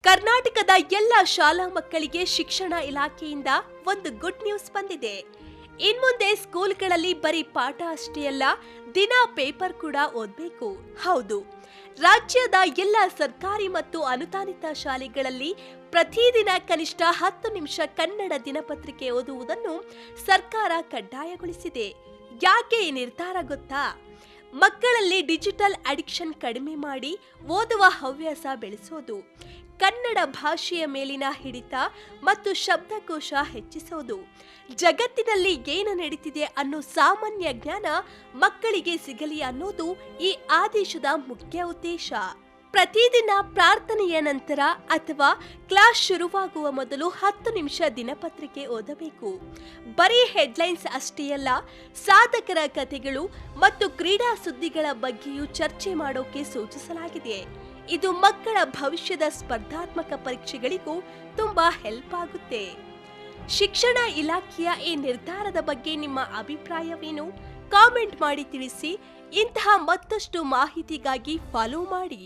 ಕರ್ನಾಟಕದ ಎಲ್ಲ ಶಾಲಾ ಮಕ್ಕಳಿಗೆ ಶಿಕ್ಷಣ ಇಲಾಖೆಯಿಂದ ಒಂದು ಗುಡ್ ನ್ಯೂಸ್ ಬಂದಿದೆ. ಇನ್ಮುಂದೆ ಸ್ಕೂಲ್ಗಳಲ್ಲಿ ಬರೀ ಪಾಠ ಅಷ್ಟೇ ಅಲ್ಲ, ದಿನ ಪೇಪರ್ ಕೂಡ ಓದಬೇಕು. ಹೌದು, ರಾಜ್ಯದ ಎಲ್ಲ ಸರ್ಕಾರಿ ಮತ್ತು ಅನುದಾನಿತ ಶಾಲೆಗಳಲ್ಲಿ ಪ್ರತಿದಿನ ಕನಿಷ್ಠ 10 ನಿಮಿಷ ಕನ್ನಡ ದಿನಪತ್ರಿಕೆ ಓದುವುದನ್ನು ಸರ್ಕಾರ ಕಡ್ಡಾಯಗೊಳಿಸಿದೆ. ಯಾಕೆ ಈ ನಿರ್ಧಾರ ಗೊತ್ತಾ? ಮಕ್ಕಳಲ್ಲಿ ಡಿಜಿಟಲ್ ಅಡಿಕ್ಷನ್ ಕಡಿಮೆ ಮಾಡಿ ಓದುವ ಹವ್ಯಾಸ ಬೆಳೆಸೋದು, ಕನ್ನಡ ಭಾಷೆಯ ಮೇಲಿನ ಹಿಡಿತ ಮತ್ತು ಶಬ್ದಕೋಶ ಹೆಚ್ಚಿಸೋದು, ಜಗತ್ತಿನಲ್ಲಿ ಏನು ನಡೀತಿದೆ ಅನ್ನೋ ಸಾಮಾನ್ಯ ಜ್ಞಾನ ಮಕ್ಕಳಿಗೆ ಸಿಗಲಿ ಅನ್ನೋದು ಈ ಆದೇಶದ ಮುಖ್ಯ ಉದ್ದೇಶ. ಪ್ರತಿದಿನ ಪ್ರಾರ್ಥನೆಯ ನಂತರ ಅಥವಾ ಕ್ಲಾಸ್ ಶುರುವಾಗುವ ಮೊದಲು 10 ನಿಮಿಷ ದಿನಪತ್ರಿಕೆ ಓದಬೇಕು. ಬರೀ ಹೆಡ್ಲೈನ್ಸ್ ಅಷ್ಟೇ ಅಲ್ಲ, ಸಾಧಕರ ಕಥೆಗಳು ಮತ್ತು ಕ್ರೀಡಾ ಸುದ್ದಿಗಳ ಬಗ್ಗೆಯೂ ಚರ್ಚೆ ಮಾಡೋಕೆ ಸೂಚಿಸಲಾಗಿದೆ. ಇದು ಮಕ್ಕಳ ಭವಿಷ್ಯದ ಸ್ಪರ್ಧಾತ್ಮಕ ಪರೀಕ್ಷೆಗಳಿಗೂ ತುಂಬಾ ಹೆಲ್ಪ್ ಆಗುತ್ತೆ. ಶಿಕ್ಷಣ ಇಲಾಖೆಯ ಈ ನಿರ್ಧಾರದ ಬಗ್ಗೆ ನಿಮ್ಮ ಅಭಿಪ್ರಾಯವೇನು? ಕಾಮೆಂಟ್ ಮಾಡಿ ತಿಳಿಸಿ. ಇಂತಹ ಮತ್ತಷ್ಟು ಮಾಹಿತಿಗಾಗಿ ಫಾಲೋ ಮಾಡಿ.